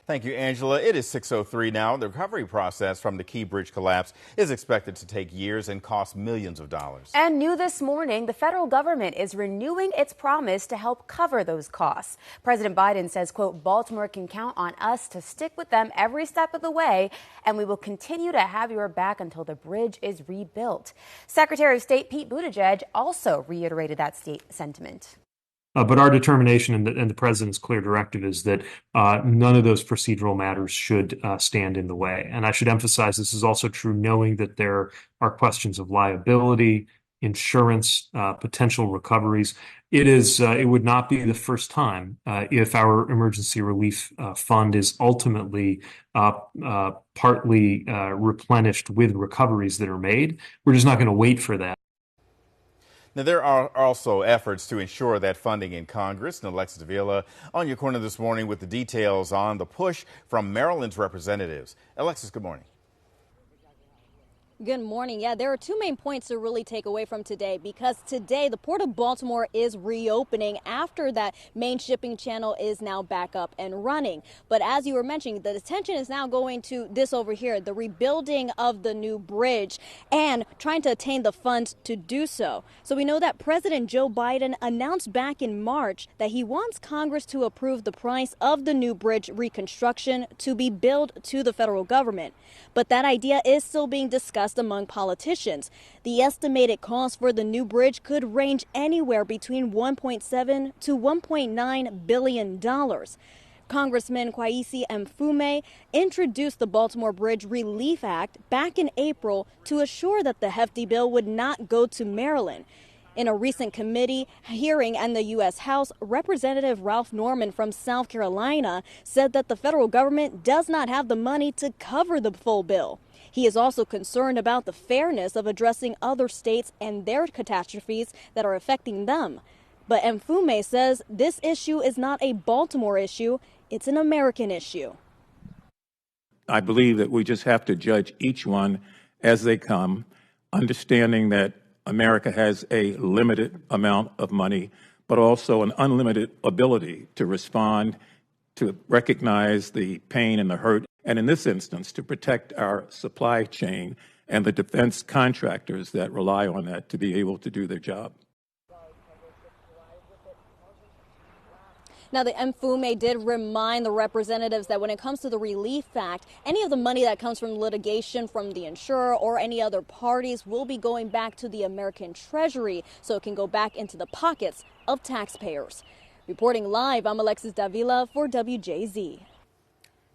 Thank you, Angela. It is 6:03 now. The recovery process from the Key Bridge collapse is expected to take years and cost millions of dollars. And new this morning, the federal government is renewing its promise to help cover those costs. President Biden says, quote, Baltimore can count on us to stick with them every step of the way, and we will continue to have your back until the bridge is rebuilt. Secretary of State Pete Buttigieg also reiterated that sentiment. But our determination and the president's clear directive is that none of those procedural matters should stand in the way. And I should emphasize this is also true knowing that there are questions of liability, insurance, potential recoveries. It would not be the first time if our emergency relief fund is ultimately partly replenished with recoveries that are made. We're just not going to wait for that. Now, there are also efforts to ensure that funding in Congress. And Alexis Davila on your corner this morning with the details on the push from Maryland's representatives. Alexis, good morning. Good morning. Yeah, there are two main points to really take away from today, because today the Port of Baltimore is reopening after that main shipping channel is now back up and running. But as you were mentioning, the attention is now going to this over here, the rebuilding of the new bridge and trying to attain the funds to do so. So we know that President Joe Biden announced back in March that he wants Congress to approve the price of the new bridge reconstruction to be billed to the federal government. But that idea is still being discussed among politicians. The estimated cost for the new bridge could range anywhere between $1.7 to $1.9 billion. Congressman Kweisi Mfume introduced the Baltimore Bridge Relief Act back in April to assure that the hefty bill would not go to Maryland. In a recent committee hearing in the U.S. House, Representative Ralph Norman from South Carolina said that the federal government does not have the money to cover the full bill. He is also concerned about the fairness of addressing other states and their catastrophes that are affecting them. But Mfume says this issue is not a Baltimore issue, it's an American issue. I believe that we just have to judge each one as they come, understanding that America has a limited amount of money, but also an unlimited ability to respond, to recognize the pain and the hurt, and in this instance, to protect our supply chain and the defense contractors that rely on that to be able to do their job. Now, the Mfume did remind the representatives that when it comes to the Relief Act, any of the money that comes from litigation from the insurer or any other parties will be going back to the American Treasury so it can go back into the pockets of taxpayers. Reporting live, I'm Alexis Davila for WJZ.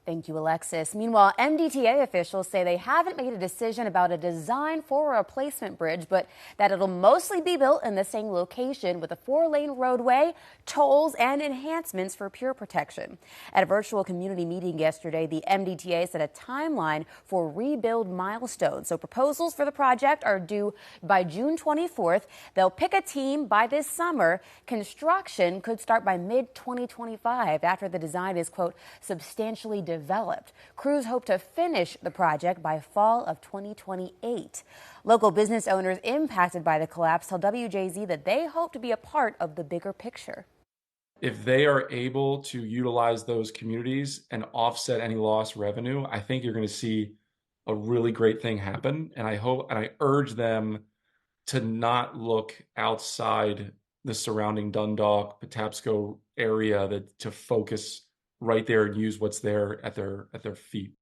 Thank you, Alexis. Meanwhile, MDTA officials say they haven't made a decision about a design for a replacement bridge, but that it'll mostly be built in the same location with a 4-lane roadway, tolls, and enhancements for pier protection. At a virtual community meeting yesterday, the MDTA set a timeline for rebuild milestones. So proposals for the project are due by June 24th. They'll pick a team by this summer. Construction could start by mid-2025 after the design is, quote, substantially developed. Crews hope to finish the project by fall of 2028. Local business owners impacted by the collapse tell WJZ that they hope to be a part of the bigger picture. If they are able to utilize those communities and offset any lost revenue, I think you're going to see a really great thing happen. And I hope and I urge them to not look outside the surrounding Dundalk, Patapsco area to focus right there and use what's there at their feet.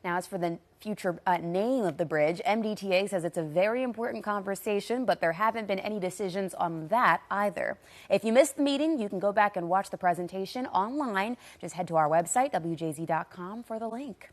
Now, as for the future name of the bridge, MDTA says it's a very important conversation, but there haven't been any decisions on that either. If you missed the meeting, you can go back and watch the presentation online. Just head to our website, WJZ.com, for the link.